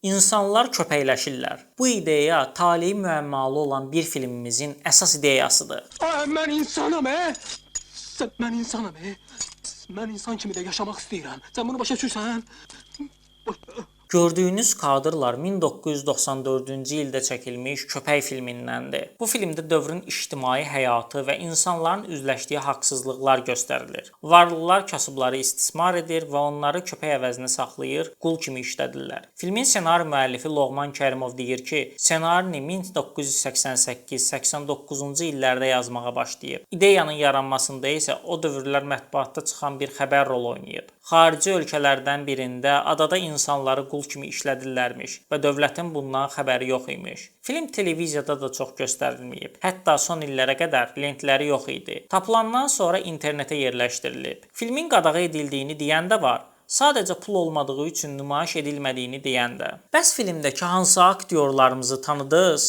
İnsanlar köpəkləşirlər. Bu ideya taleyi müəmmalı olan bir filmimizin əsas ideyasıdır. Mən insanam, Mən insanam, Mən insan kimi də yaşamaq istəyirəm. Sən bunu başa düşürsən? Gördüyünüz kadrlar 1994-cü ildə çəkilmiş Köpək filmindəndir. Bu filmdə dövrün ictimai həyatı və insanların üzləşdiyi haqsızlıqlar göstərilir. Varlılar kasıbları istismar edir və onları köpək əvəzinə saxlayır, qul kimi işlədirlər. Filmin ssenari müəllifi Loğman Kərimov deyir ki, ssenarini 1988-89-cu illərdə yazmağa başlayıb. İdeyanın yaranmasında isə o dövrlər mətbuatda çıxan bir xəbər rol oynayıb. Xarici ölkələrdən birində adada insanları qul kimi işlədirlərmiş və dövlətin bundan xəbəri yox imiş. Film televiziyada da çox göstərilməyib. Hətta son illərə qədər lentləri yox idi. Tapılandan sonra internetə yerləşdirilib. Filmin qadağa edildiyini deyən də var. Sadəcə pul olmadığı üçün nümayiş edilmədiyini deyən də. Bəs filmdəki hansı aktyorlarımızı tanıdınız?